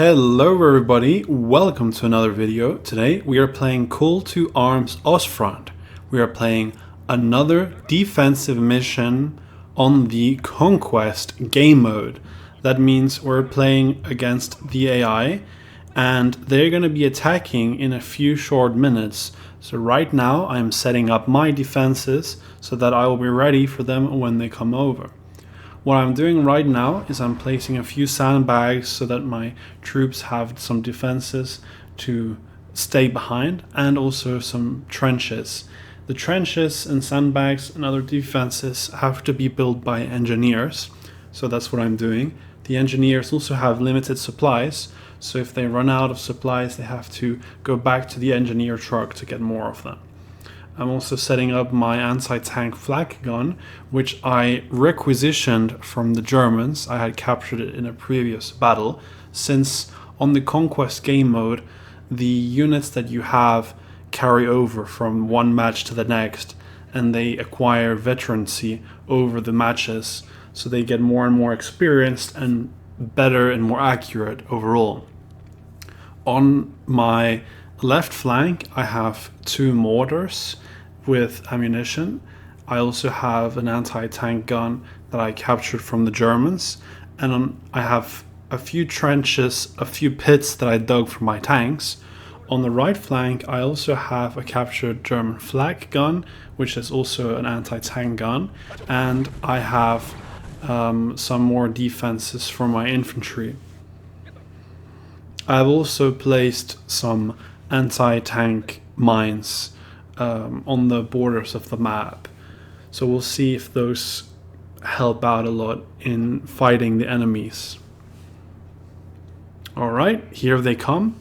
Hello everybody, welcome to another video. Today we are playing Call to Arms Ostfront. We are playing another defensive mission on the Conquest game mode. That means we're playing against the AI and they're going to be attacking in a few short minutes. So right now I'm setting up my defenses so that I will be ready for them when they come over. What I'm doing right now is I'm placing a few sandbags so that my troops have some defenses to stay behind, and also some trenches. The trenches and sandbags and other defenses have to be built by engineers, so that's what I'm doing. The engineers also have limited supplies, so if they run out of supplies they have to go back to the engineer truck to get more of them. I'm also setting up my anti-tank flak gun, which I requisitioned from the Germans. I had captured it in a previous battle, since on the Conquest game mode, the units that you have carry over from one match to the next, and they acquire veterancy over the matches, so they get more and more experienced and better and more accurate overall. On my left flank, I have two mortars with ammunition. I also have an anti-tank gun that I captured from the Germans, and I have a few trenches, a few pits that I dug for my tanks. On the right flank, I also have a captured German flak gun, which is also an anti-tank gun, and I have some more defenses for my infantry. I've also placed some anti-tank mines on the borders of the map, so we'll see if those help out a lot in fighting the enemies. Alright, here they come.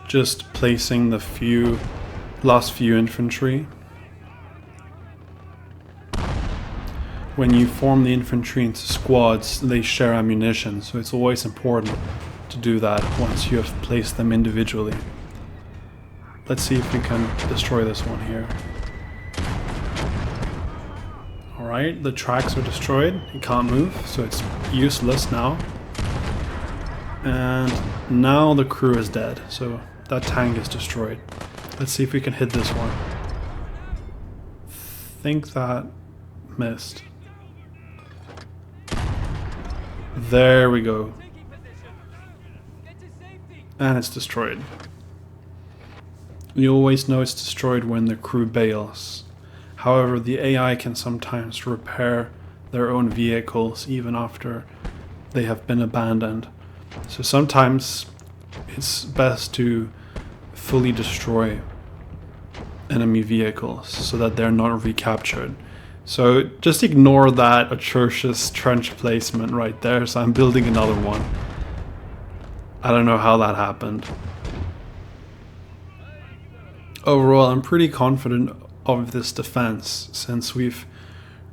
Just placing the last few infantry. When you form the infantry into squads, they share ammunition, so it's always important to do that once you have placed them individually. Let's see if we can destroy this one here. Alright, the tracks are destroyed. It can't move, so it's useless now. And now the crew is dead, so that tank is destroyed. Let's see if we can hit this one. Think that missed. There we go. And it's destroyed. You always know it's destroyed when the crew bails. However, the AI can sometimes repair their own vehicles even after they have been abandoned. So sometimes it's best to fully destroy enemy vehicles so that they're not recaptured. So just ignore that atrocious trench placement right there. So I'm building another one. I don't know how that happened. Overall, I'm pretty confident of this defense, since we've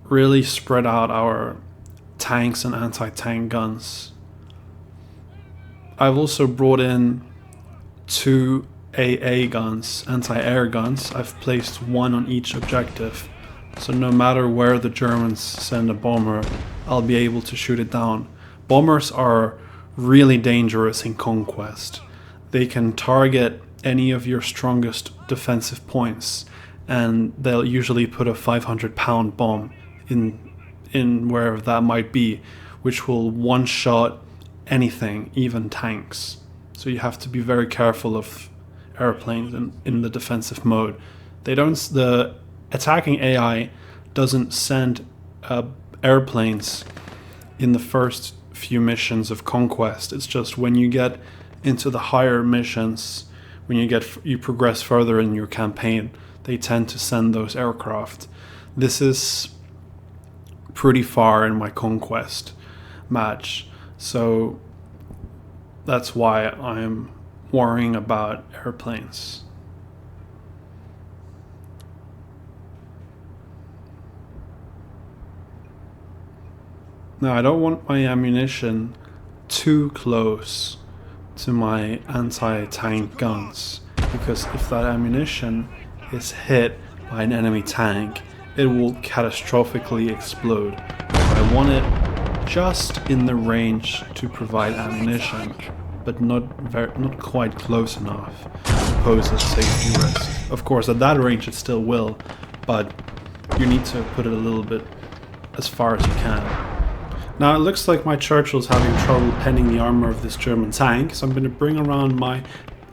really spread out our tanks and anti-tank guns. I've also brought in two AA guns, anti-air guns. I've placed one on each objective. So no matter where the Germans send a bomber, I'll be able to shoot it down. Bombers are really dangerous in Conquest. They can target any of your strongest defensive points, and they'll usually put a 500-pound bomb in wherever that might be, which will one-shot anything, even tanks. So you have to be very careful of airplanes in the defensive mode. The attacking AI doesn't send airplanes in the first few missions of Conquest. It's just when you get into the higher missions, when you progress further in your campaign, they tend to send those aircraft. This is pretty far in my Conquest match, so that's why I'm worrying about airplanes. Now, I don't want my ammunition too close to my anti-tank guns, because if that ammunition is hit by an enemy tank, it will catastrophically explode. I want it just in the range to provide ammunition, but not quite close enough to pose a safety risk. Of course, at that range it still will, but you need to put it a little bit as far as you can. Now it looks like my Churchill's having trouble penning the armor of this German tank, so I'm going to bring around my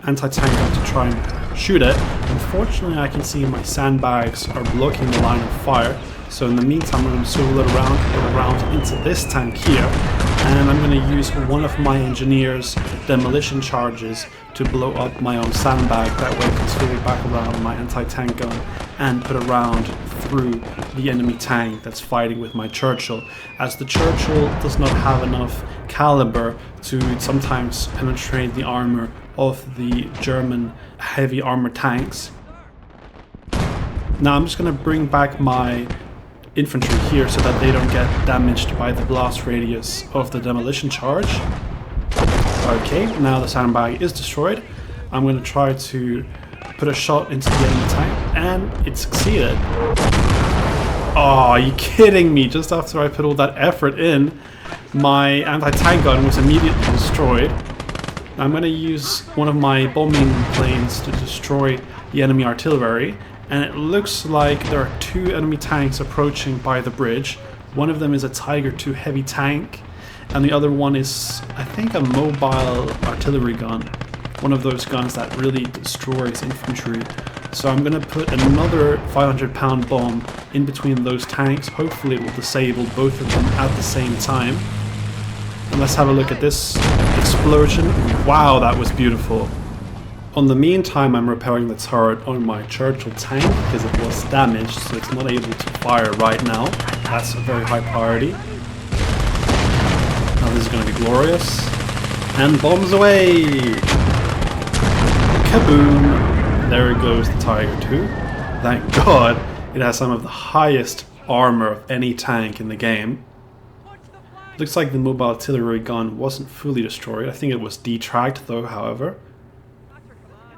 anti-tank gun to try and shoot it. Unfortunately, I can see my sandbags are blocking the line of fire, so in the meantime I'm going to swivel it around into this tank here, and I'm going to use one of my engineer's demolition charges to blow up my own sandbag. That way I can swivel back around my anti-tank gun and put a round through the enemy tank that's fighting with my Churchill, as the Churchill does not have enough caliber to sometimes penetrate the armor of the German heavy armor tanks. Now I'm just going to bring back my infantry here so that they don't get damaged by the blast radius of the demolition charge. Okay, now the sandbag is destroyed. I'm going to try to put a shot into the enemy tank, and it succeeded. Oh, are you kidding me? Just after I put all that effort in, my anti-tank gun was immediately destroyed. I'm going to use one of my bombing planes to destroy the enemy artillery, and it looks like there are two enemy tanks approaching by the bridge. One of them is a Tiger II heavy tank, and the other one is, I think, a mobile artillery gun. One of those guns that really destroys infantry. So I'm going to put another 500-pound bomb in between those tanks. Hopefully it will disable both of them at the same time. And let's have a look at this explosion. Wow, that was beautiful. On the meantime, I'm repairing the turret on my Churchill tank because it was damaged, so it's not able to fire right now. That's a very high priority. Now this is going to be glorious. And bombs away! Kaboom! There goes the Tiger II. Thank God it has some of the highest armor of any tank in the game. Looks like the mobile artillery gun wasn't fully destroyed. I think it was detracked though, however.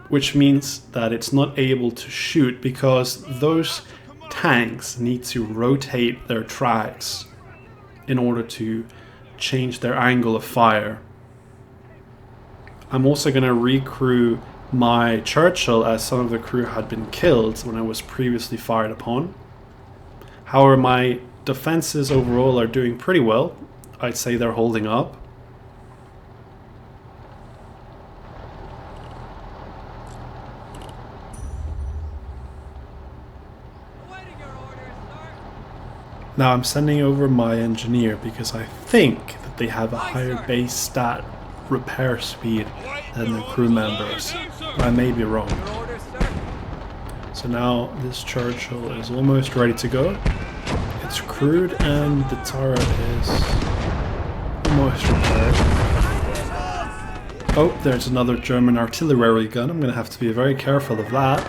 Which means that it's not able to shoot because those tanks need to rotate their tracks in order to change their angle of fire. I'm also going to recrew my Churchill, as some of the crew had been killed when I was previously fired upon. However, my defenses overall are doing pretty well. I'd say they're holding up. Now I'm sending over my engineer because I think that they have a higher base stat repair speed than the crew members. I may be wrong. So now this Churchill is almost ready to go. It's crewed and the turret is almost repaired. Oh, there's another German artillery gun. I'm going to have to be very careful of that.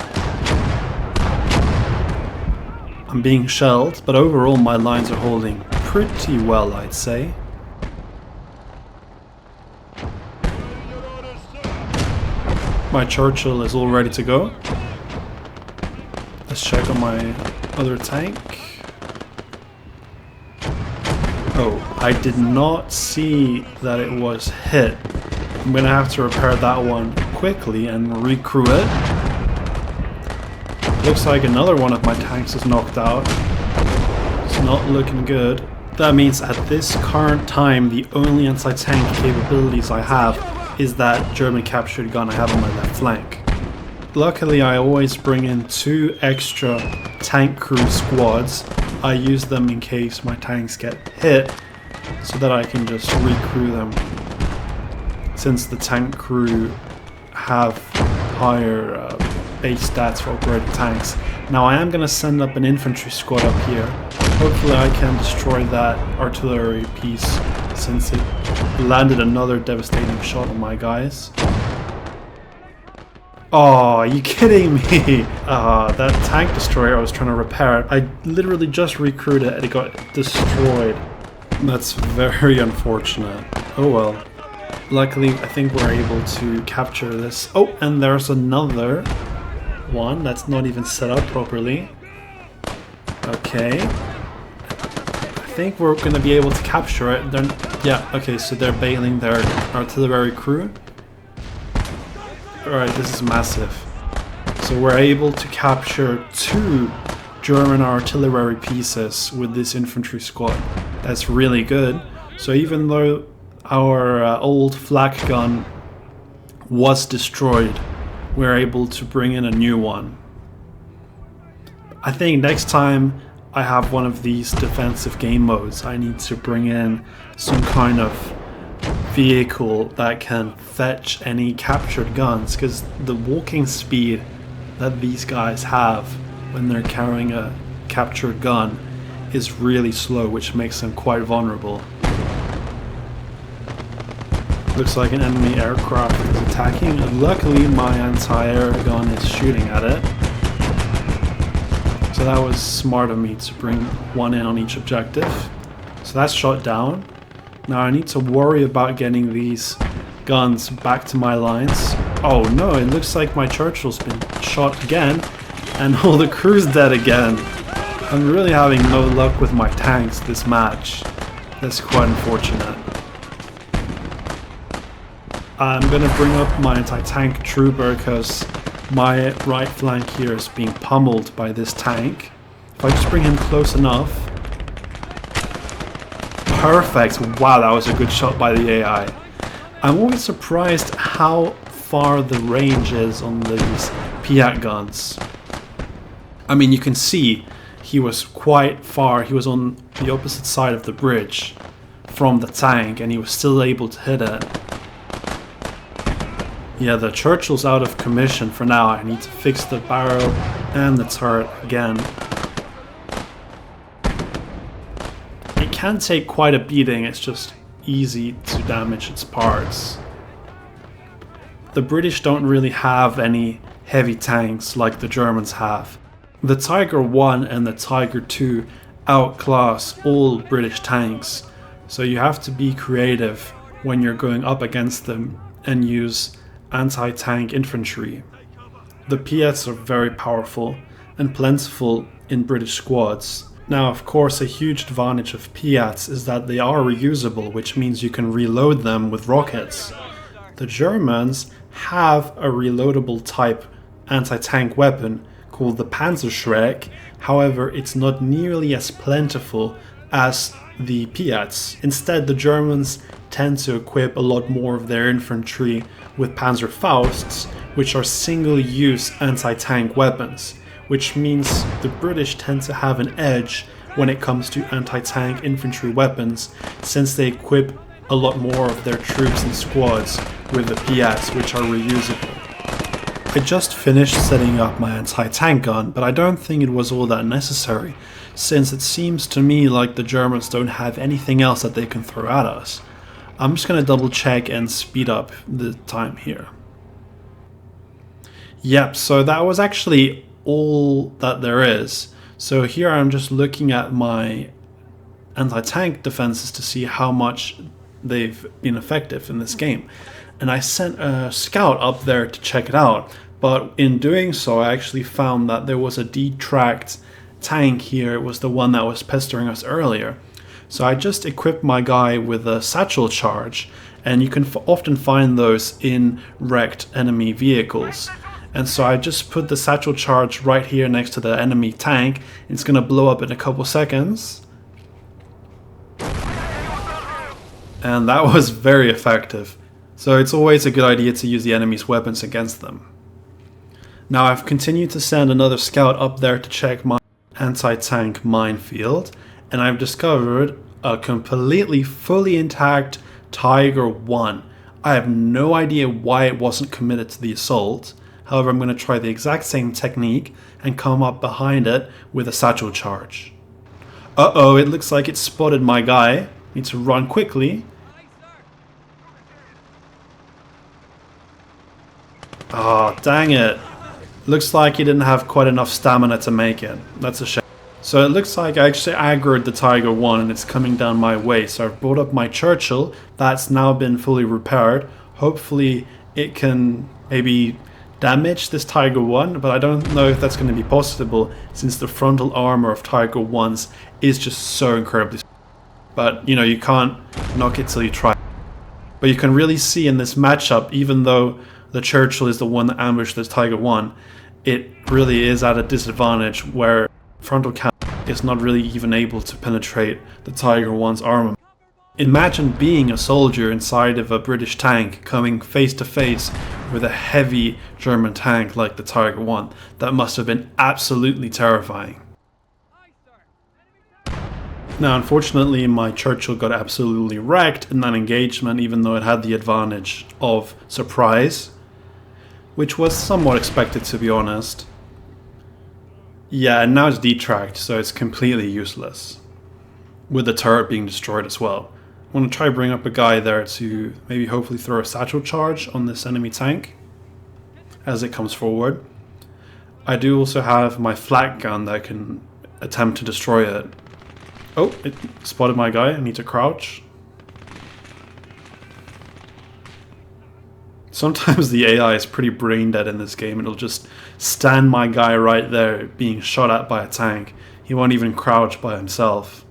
I'm being shelled, but overall my lines are holding pretty well, I'd say. My Churchill is all ready to go. Let's check on my other tank. Oh, I did not see that it was hit. I'm gonna have to repair that one quickly and recrew it. Looks like another one of my tanks is knocked out. It's not looking good. That means at this current time, the only anti-tank capabilities I have is that German captured gun I have on my left flank. Luckily, I always bring in 2 extra tank crew squads. I use them in case my tanks get hit, so that I can just recrew them. Since the tank crew have higher base stats for operating tanks. Now I am going to send up an infantry squad up here. Hopefully I can destroy that artillery piece, since it landed another devastating shot on my guys. Oh, are you kidding me? That tank destroyer I was trying to repair it. I literally just recruited it and it got destroyed. That's very unfortunate. Oh well. Luckily, I think we're able to capture this. Oh, and there's another 1 that's not even set up properly. Okay. I think we're going to be able to capture it. Yeah, okay, so they're bailing their artillery crew. Alright, this is massive. So we're able to capture 2 German artillery pieces with this infantry squad. That's really good. So even though our old flak gun was destroyed, we're able to bring in a new one. I think next time I have one of these defensive game modes, I need to bring in some kind of vehicle that can fetch any captured guns, because the walking speed that these guys have when they're carrying a captured gun is really slow, which makes them quite vulnerable. Looks like an enemy aircraft is attacking. Luckily my anti-air gun is shooting at it. So that was smart of me to bring one in on each objective. So that's shot down. Now I need to worry about getting these guns back to my lines. Oh no, it looks like my Churchill's been shot again and all the crew's dead again. I'm really having no luck with my tanks this match. That's quite unfortunate. I'm gonna bring up my anti-tank trooper because my right flank here is being pummeled by this tank. If I just bring him close enough. Perfect! Wow, that was a good shot by the AI. I'm always surprised how far the range is on these Piat guns. I mean, you can see he was quite far. He was on the opposite side of the bridge from the tank and he was still able to hit it. Yeah, the Churchill's out of commission for now. I need to fix the barrel and the turret again. It can take quite a beating, it's just easy to damage its parts. The British don't really have any heavy tanks like the Germans have. The Tiger 1 and the Tiger 2 outclass all British tanks, so you have to be creative when you're going up against them and use anti-tank infantry. The Piats are very powerful and plentiful in British squads. Now, of course, a huge advantage of Piats is that they are reusable, which means you can reload them with rockets. The Germans have a reloadable type anti-tank weapon called the Panzerschreck, however it's not nearly as plentiful as the Piats. Instead, the Germans tend to equip a lot more of their infantry with Panzerfausts, which are single-use anti-tank weapons, which means the British tend to have an edge when it comes to anti-tank infantry weapons, since they equip a lot more of their troops and squads with the Piats, which are reusable. I just finished setting up my anti-tank gun, but I don't think it was all that necessary, since it seems to me like the Germans don't have anything else that they can throw at us. I'm just going to double check and speed up the time here. Yep, so that was actually all that there is. So here I'm just looking at my anti-tank defenses to see how much they've been effective in this game. And I sent a scout up there to check it out, but in doing so I actually found that there was a detracked tank here. It was the one that was pestering us earlier. So I just equipped my guy with a satchel charge, and you can often find those in wrecked enemy vehicles. And so I just put the satchel charge right here next to the enemy tank. It's gonna blow up in a couple seconds. And that was very effective. So it's always a good idea to use the enemy's weapons against them. Now I've continued to send another scout up there to check my anti-tank minefield, and I've discovered a completely fully intact Tiger 1. I have no idea why it wasn't committed to the assault. However, I'm going to try the exact same technique and come up behind it with a satchel charge. Uh-oh, it looks like it spotted my guy. Need to run quickly. Oh, dang it. Looks like he didn't have quite enough stamina to make it. That's a shame. So it looks like I actually aggroed the Tiger 1 and it's coming down my way. So I've brought up my Churchill. That's now been fully repaired. Hopefully it can maybe damage this Tiger 1, but I don't know if that's going to be possible since the frontal armor of Tiger 1s is just so incredibly. But you know, you can't knock it till you try. But you can really see in this matchup, even though the Churchill is the one that ambushed this Tiger 1, it really is at a disadvantage where frontal cannon is not really even able to penetrate the Tiger 1's armor. Imagine being a soldier inside of a British tank coming face to face with a heavy German tank like the Tiger 1. That must have been absolutely terrifying. Now, unfortunately, my Churchill got absolutely wrecked in that engagement, even though it had the advantage of surprise, which was somewhat expected, to be honest. Yeah, and now it's detracked, so it's completely useless, with the turret being destroyed as well. I want to try to bring up a guy there to maybe hopefully throw a satchel charge on this enemy tank as it comes forward. I do also have my flak gun that can attempt to destroy it. Oh, it spotted my guy. I need to crouch. Sometimes the AI is pretty brain dead in this game. It'll just stand my guy right there being shot at by a tank. He won't even crouch by himself.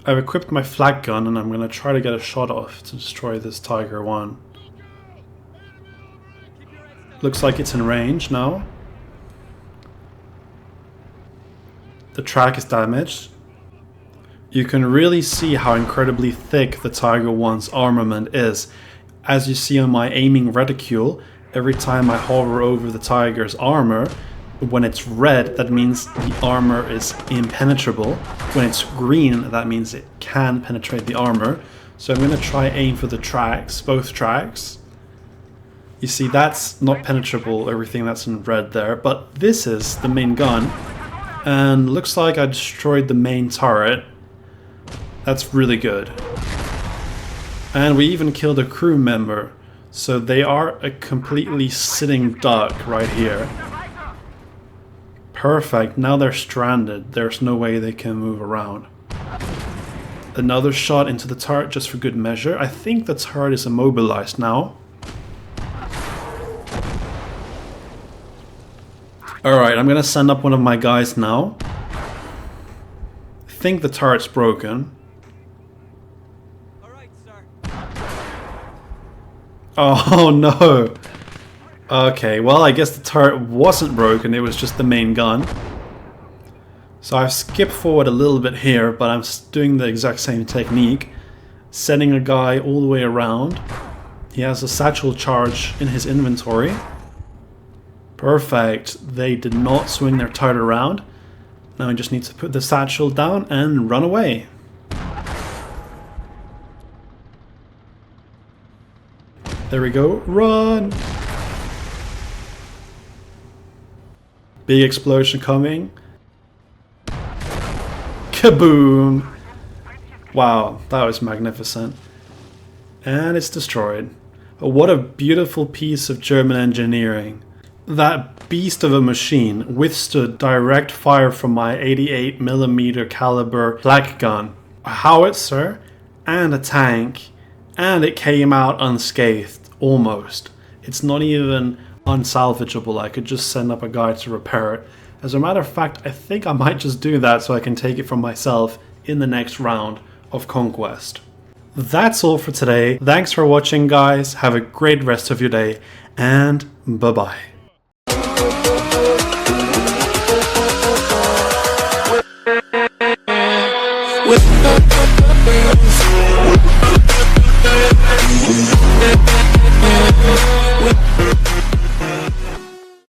I've equipped my flak gun and I'm going to try to get a shot off to destroy this Tiger 1. Looks like it's in range now. The track is damaged. You can really see how incredibly thick the Tiger 1's armament is. As you see on my aiming reticule, every time I hover over the Tiger's armor, when it's red, that means the armor is impenetrable. When it's green, that means it can penetrate the armor. So I'm going to try aim for the tracks, both tracks. You see, that's not penetrable, everything that's in red there, but this is the main gun. And looks like I destroyed the main turret. That's really good. And we even killed a crew member. So they are a completely sitting duck right here. Perfect, now they're stranded. There's no way they can move around. Another shot into the turret just for good measure. I think the turret is immobilized now. Alright, I'm gonna send up one of my guys now. I think the turret's broken. Oh no! Okay, well I guess the turret wasn't broken, it was just the main gun. So I've skipped forward a little bit here, but I'm doing the exact same technique. Sending a guy all the way around. He has a satchel charge in his inventory. Perfect, they did not swing their turret around. Now I just need to put the satchel down and run away. There we go, run! Big explosion coming. Kaboom! Wow, that was magnificent. And it's destroyed. But what a beautiful piece of German engineering. That beast of a machine withstood direct fire from my 88mm caliber flak gun, a howitzer, and a tank, and it came out unscathed. Almost. It's not even unsalvageable. I could just send up a guy to repair it. As a matter of fact, I think I might just do that so I can take it from myself in the next round of Conquest. That's all for today. Thanks for watching, guys. Have a great rest of your day, and bye-bye.